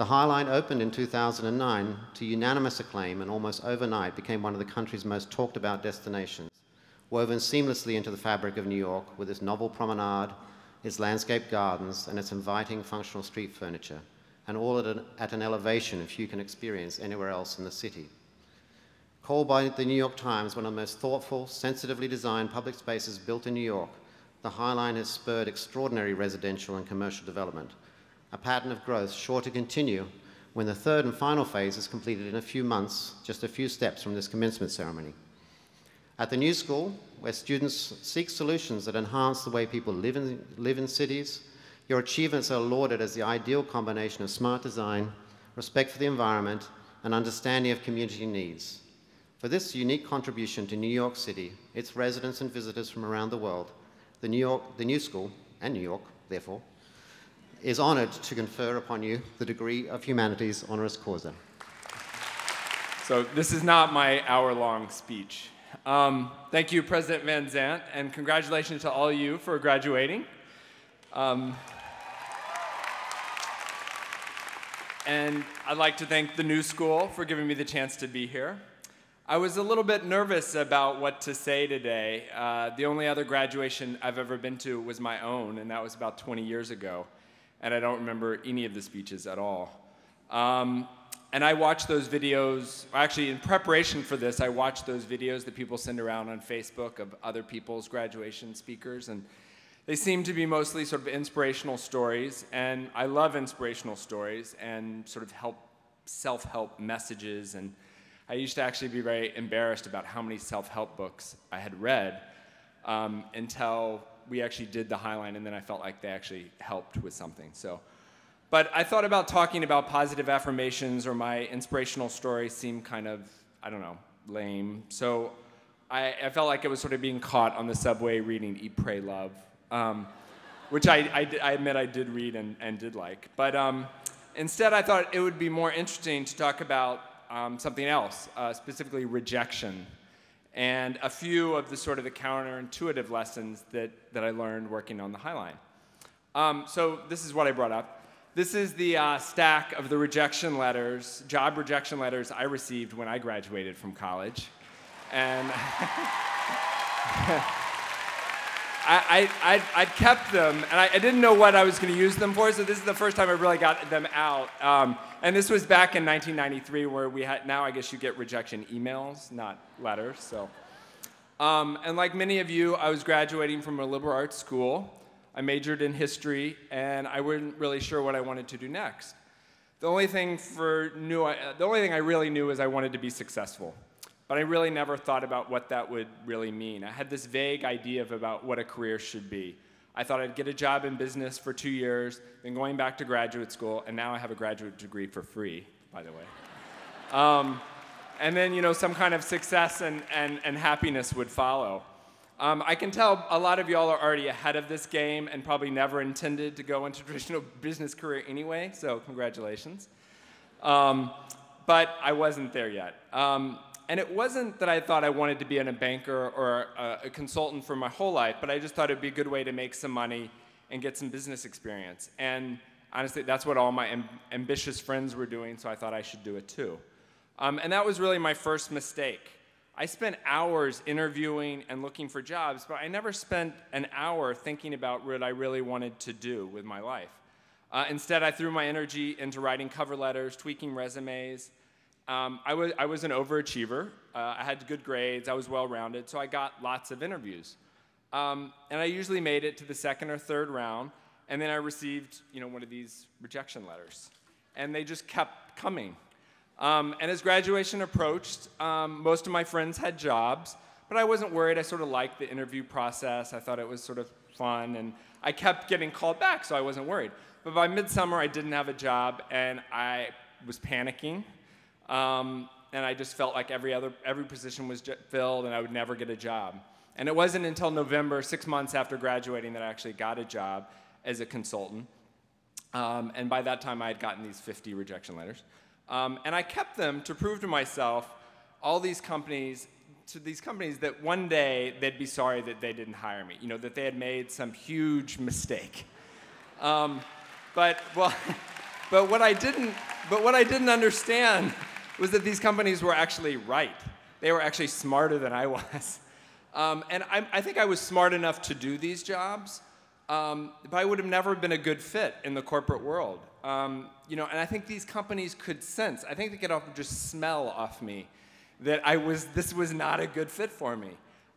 The High Line opened in 2009 to unanimous acclaim and almost overnight became one of the country's most talked about destinations, woven seamlessly into the fabric of New York with its novel promenade, its landscape gardens, and its inviting functional street furniture, and all at an elevation few can experience anywhere else in the city. Called by the New York Times one of the most thoughtful, sensitively designed public spaces built in New York, the High Line has spurred extraordinary residential and commercial development, a pattern of growth sure to continue when the third and final phase is completed in a few months, just a few steps from this commencement ceremony. At the New School, where students seek solutions that enhance the way people live in cities, your achievements are lauded as the ideal combination of smart design, respect for the environment, and understanding of community needs. For this unique contribution to New York City, its residents and visitors from around the world, the New School, and New York, therefore, is honored to confer upon you the degree of Humanities Honoris Causa. So this is not my hour-long speech. Thank you, President Van Zandt, and congratulations to all of you for graduating. And I'd like to thank the New School for giving me the chance to be here. I was a little bit nervous about what to say today. The only other graduation I've ever been to was my own, and that was about 20 years ago. And I don't remember any of the speeches at all. And I watched those videos, actually in preparation for this, I watched those videos that people send around on Facebook of other people's graduation speakers, and they seem to be mostly sort of inspirational stories, and I love inspirational stories and sort of self-help messages, and I used to actually be very embarrassed about how many self-help books I had read until we actually did the High Line, and then I felt like they actually helped with something. But I thought about talking about positive affirmations or my inspirational stories seemed kind of, I don't know, lame. So I felt like it was sort of being caught on the subway reading Eat, Pray, Love, which I admit I did read and did like. But instead I thought it would be more interesting to talk about something else, specifically rejection, and a few of the sort of the counterintuitive lessons that I learned working on the High Line. So this is what I brought up. This is the stack of the rejection letters, job rejection letters I received when I graduated from college. And I kept them, and I didn't know what I was going to use them for, so this is the first time I really got them out. And this was back in 1993, where we had, now I guess you get rejection emails, not letters. So, and like many of you, I was graduating from a liberal arts school. I majored in history, and I wasn't really sure what I wanted to do next. The only thing I really knew is I wanted to be successful. But I really never thought about what that would really mean. I had this vague idea about what a career should be. I thought I'd get a job in business for 2 years, then going back to graduate school, and now I have a graduate degree for free, by the way. And then, you know, some kind of success and happiness would follow. I can tell a lot of y'all are already ahead of this game and probably never intended to go into a traditional business career anyway, so congratulations. But I wasn't there yet. And it wasn't that I thought I wanted to be a banker or a consultant for my whole life, but I just thought it'd be a good way to make some money and get some business experience. And honestly, that's what all my ambitious friends were doing, so I thought I should do it too. And that was really my first mistake. I spent hours interviewing and looking for jobs, but I never spent an hour thinking about what I really wanted to do with my life. Instead, I threw my energy into writing cover letters, tweaking resumes. I was an overachiever. I had good grades. I was well-rounded, so I got lots of interviews. And I usually made it to the second or third round, and then I received, you know, one of these rejection letters. And they just kept coming. And as graduation approached, most of my friends had jobs, but I wasn't worried. I sort of liked the interview process. I thought it was sort of fun, and I kept getting called back, so I wasn't worried. But by midsummer, I didn't have a job, and I was panicking. And I just felt like every position was filled, and I would never get a job. And it wasn't until November, 6 months after graduating, that I actually got a job as a consultant. And by that time, I had gotten these 50 rejection letters. And I kept them to prove to myself, these companies that one day they'd be sorry that they didn't hire me, you know, that they had made some huge mistake. But what I didn't But what I didn't understand was that these companies were actually right. They were actually smarter than I was. And I think I was smart enough to do these jobs, but I would have never been a good fit in the corporate world. And I think these companies could sense, I think they could often just smell off me that this was not a good fit for me.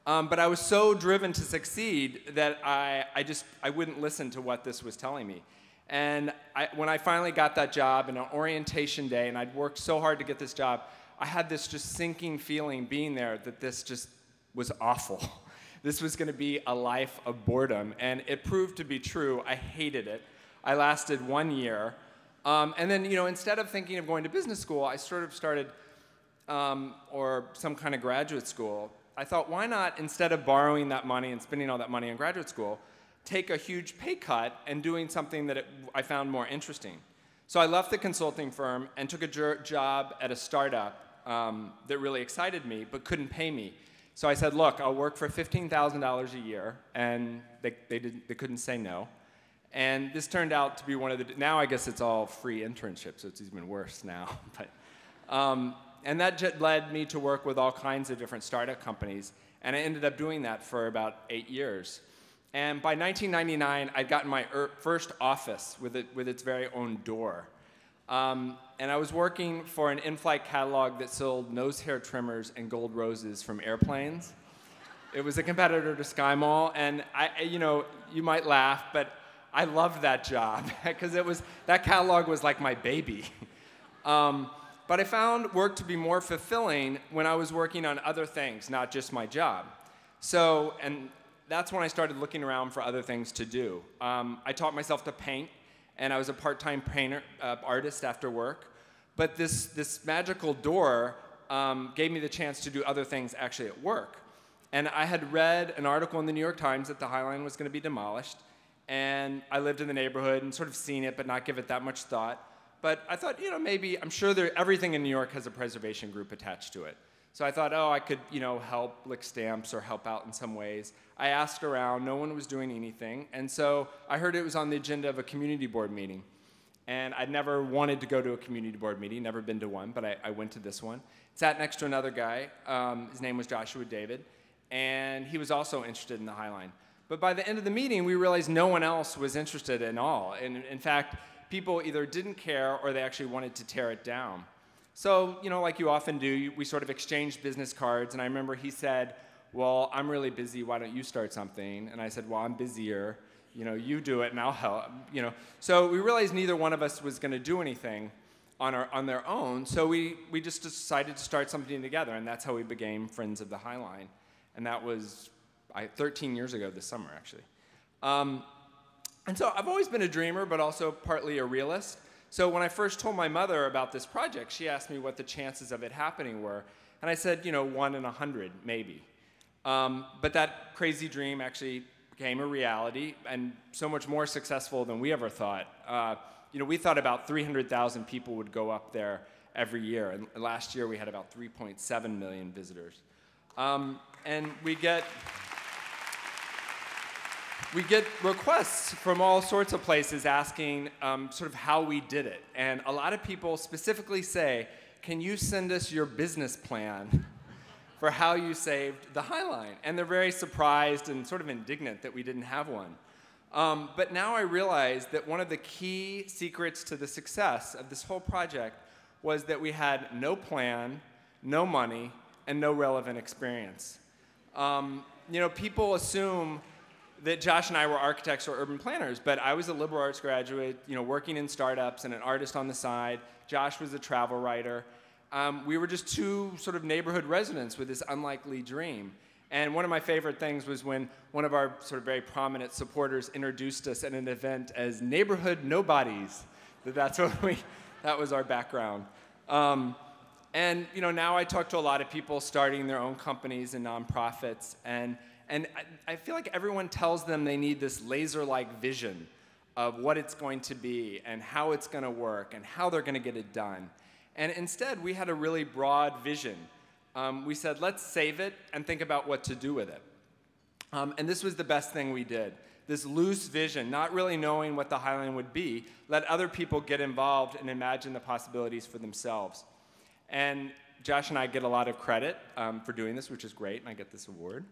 But I was so driven to succeed that I wouldn't listen to what this was telling me. And when I finally got that job in an orientation day, and I'd worked so hard to get this job, I had this just sinking feeling being there that this just was awful. This was going to be a life of boredom, and it proved to be true. I hated it. I lasted 1 year. And then, instead of thinking of going to business school, I sort of started, or some kind of graduate school. I thought, why not, instead of borrowing that money and spending all that money on graduate school, take a huge pay cut and doing something that I found more interesting. So I left the consulting firm and took a job at a startup that really excited me but couldn't pay me. So I said, look, I'll work for $15,000 a year, and they couldn't say no. And this turned out to be one of the, now I guess it's all free internships, so it's even worse now. And that led me to work with all kinds of different startup companies, and I ended up doing that for about 8 years. And by 1999, I'd gotten my first office with its very own door. And I was working for an in-flight catalog that sold nose hair trimmers and gold roses from airplanes. It was a competitor to Sky Mall, and you might laugh, but I loved that job because that catalog was like my baby. But I found work to be more fulfilling when I was working on other things, not just my job. And that's when I started looking around for other things to do. I taught myself to paint, and I was a part-time painter, artist after work. But this magical door gave me the chance to do other things actually at work. And I had read an article in the New York Times that the High Line was going to be demolished. And I lived in the neighborhood and sort of seen it, but not give it that much thought. But I thought, maybe, I'm sure everything in New York has a preservation group attached to it. So I thought, I could, help lick stamps or help out in some ways. I asked around, no one was doing anything. And so I heard it was on the agenda of a community board meeting. And I'd never wanted to go to a community board meeting, never been to one, but I went to this one. Sat next to another guy, his name was Joshua David, and he was also interested in the High Line. But by the end of the meeting, we realized no one else was interested at all. And in fact, people either didn't care or they actually wanted to tear it down. So, like you often do, we sort of exchanged business cards, and I remember he said, well, I'm really busy, why don't you start something? And I said, well, I'm busier, you do it and I'll help, So we realized neither one of us was going to do anything on their own, so we just decided to start something together, and that's how we became Friends of the High Line. And that was 13 years ago this summer, actually. And so I've always been a dreamer, but also partly a realist. So when I first told my mother about this project, she asked me what the chances of it happening were. And I said, 1 in 100, maybe. But that crazy dream actually became a reality, and so much more successful than we ever thought. We thought about 300,000 people would go up there every year. And last year we had about 3.7 million visitors. And we get requests from all sorts of places asking sort of how we did it. And a lot of people specifically say, can you send us your business plan for how you saved the High Line? And they're very surprised and sort of indignant that we didn't have one. But now I realize that one of the key secrets to the success of this whole project was that we had no plan, no money, and no relevant experience. People assume that Josh and I were architects or urban planners, but I was a liberal arts graduate, working in startups and an artist on the side. Josh was a travel writer. We were just two sort of neighborhood residents with this unlikely dream. And one of my favorite things was when one of our sort of very prominent supporters introduced us at an event as neighborhood nobodies. That was our background. And now I talk to a lot of people starting their own companies and nonprofits, and I feel like everyone tells them they need this laser-like vision of what it's going to be and how it's going to work and how they're going to get it done. And instead, we had a really broad vision. We said, let's save it and think about what to do with it. And this was the best thing we did. this loose vision, not really knowing what the Highline would be, let other people get involved and imagine the possibilities for themselves. And Josh and I get a lot of credit for doing this, which is great, and I get this award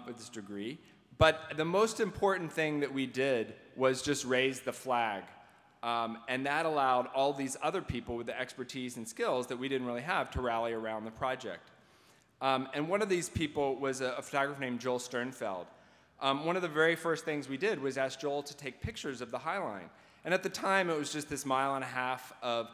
with this degree. But the most important thing that we did was just raise the flag. And that allowed all these other people with the expertise and skills that we didn't really have to rally around the project. And one of these people was a photographer named Joel Sternfeld. One of the very first things we did was ask Joel to take pictures of the Highline. And at the time, it was just this 1.5 miles of,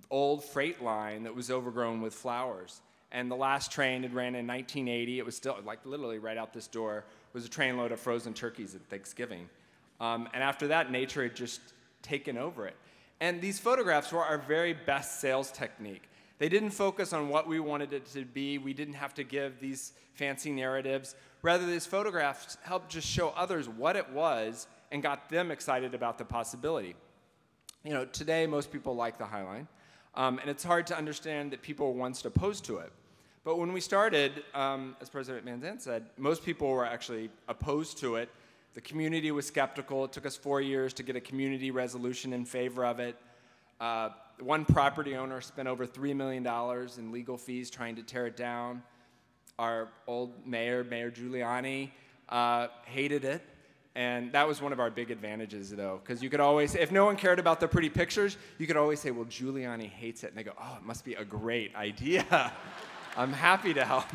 old freight line that was overgrown with flowers. And the last train had ran in 1980. It was still, like, literally right out this door was a trainload of frozen turkeys at Thanksgiving. And after that, nature had just taken over it. And these photographs were our very best sales technique. They didn't focus on what we wanted it to be. We didn't have to give these fancy narratives. Rather, these photographs helped just show others what it was and got them excited about the possibility. You know, today, most people like the Highline. And it's hard to understand that people were once opposed to it. But when we started, as President Manzan said, most people were actually opposed to it. The community was skeptical. It took us 4 years to get a community resolution in favor of it. One property owner spent over $3 million in legal fees trying to tear it down. Our old mayor, Mayor Giuliani, hated it. And that was one of our big advantages, though, because you could always, if no one cared about the pretty pictures, you could always say, well, Giuliani hates it. And they go, oh, it must be a great idea. I'm happy to help.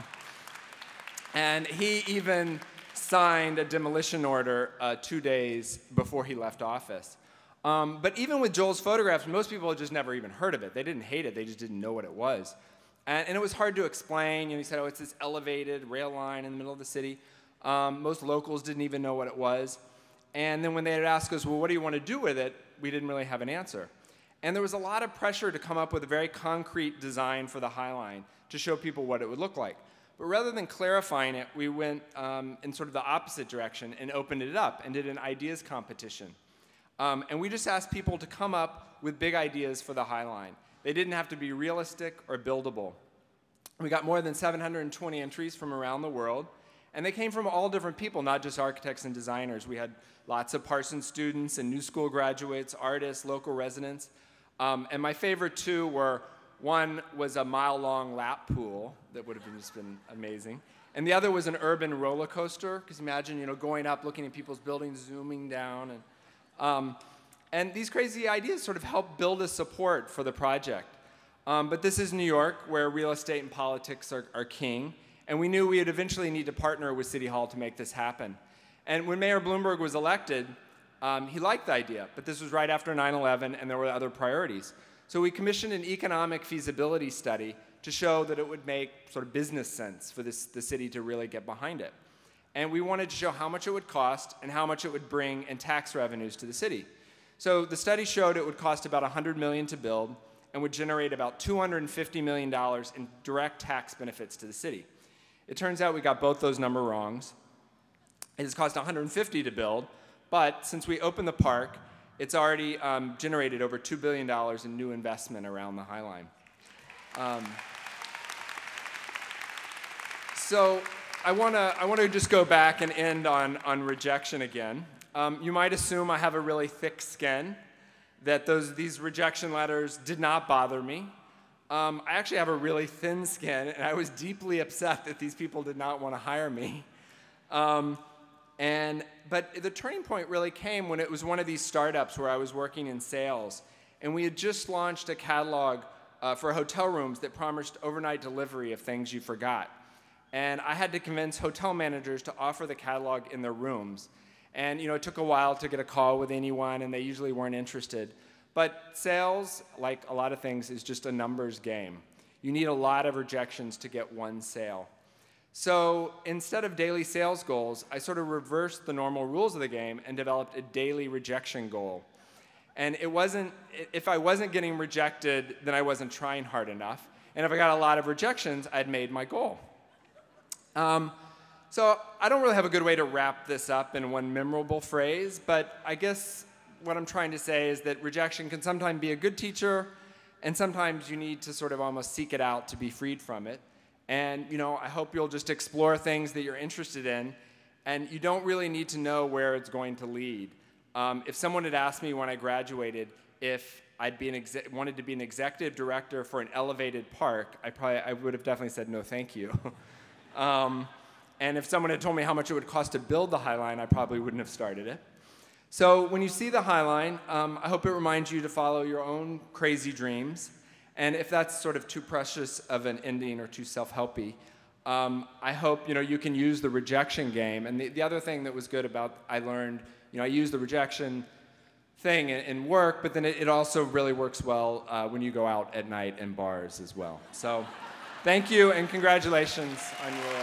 And he even signed a demolition order 2 days before he left office. But even with Joel's photographs, most people had just never even heard of it. They didn't hate it. They just didn't know what it was. And it was hard to explain. You know, he said, oh, it's this elevated rail line in the middle of the city. Most locals didn't even know what it was. And then when they had asked us, well, what do you want to do with it, we didn't really have an answer. And there was a lot of pressure to come up with a very concrete design for the Highline to show people what it would look like. But rather than clarifying it, we went in sort of the opposite direction and opened it up and did an ideas competition. And we just asked people to come up with big ideas for the Highline. They didn't have to be realistic or buildable. We got more than 720 entries from around the world. And they came from all different people, not just architects and designers. We had lots of Parsons students and new school graduates, artists, local residents. And my favorite two were, one was a mile-long lap pool that would have just been amazing. And the other was an urban roller coaster, because imagine, you know, going up, looking at people's buildings, zooming down. And these crazy ideas sort of helped build a support for the project. But this is New York, where real estate and politics are king. And we knew we would eventually need to partner with City Hall to make this happen. And when Mayor Bloomberg was elected, he liked the idea, but this was right after 9/11, and there were other priorities. So we commissioned an economic feasibility study to show that it would make sort of business sense for the city to really get behind it. And we wanted to show how much it would cost and how much it would bring in tax revenues to the city. So the study showed it would cost about $100 million to build and would generate about $250 million in direct tax benefits to the city. It turns out we got both those number wrongs. It has cost $150 to build, but since we opened the park, it's already generated over $2 billion in new investment around the Highline. So I want to just go back and end on rejection again. You might assume I have a really thick skin, that these rejection letters did not bother me. I actually have a really thin skin, and I was deeply upset that these people did not want to hire me. But the turning point really came when it was one of these startups where I was working in sales, and we had just launched a catalog for hotel rooms that promised overnight delivery of things you forgot. And I had to convince hotel managers to offer the catalog in their rooms. And you know, it took a while to get a call with anyone, and they usually weren't interested. But sales, like a lot of things, is just a numbers game. You need a lot of rejections to get one sale. So instead of daily sales goals, I sort of reversed the normal rules of the game and developed a daily rejection goal. And if I wasn't getting rejected, then I wasn't trying hard enough. And if I got a lot of rejections, I'd made my goal. So I don't really have a good way to wrap this up in one memorable phrase, but I guess what I'm trying to say is that rejection can sometimes be a good teacher, and sometimes you need to sort of almost seek it out to be freed from it. And you know, I hope you'll just explore things that you're interested in and you don't really need to know where it's going to lead. If someone had asked me when I graduated if I'd wanted to be an executive director for an elevated park, I would have definitely said no, thank you. And if someone had told me how much it would cost to build the High Line, I probably wouldn't have started it. So when you see the High Line, I hope it reminds you to follow your own crazy dreams. And if that's sort of too precious of an ending or too self-helpy, I hope you can use the rejection game. And the other thing that was good about I learned, I used the rejection thing in work, but then it also really works well when you go out at night in bars as well. So thank you and congratulations on your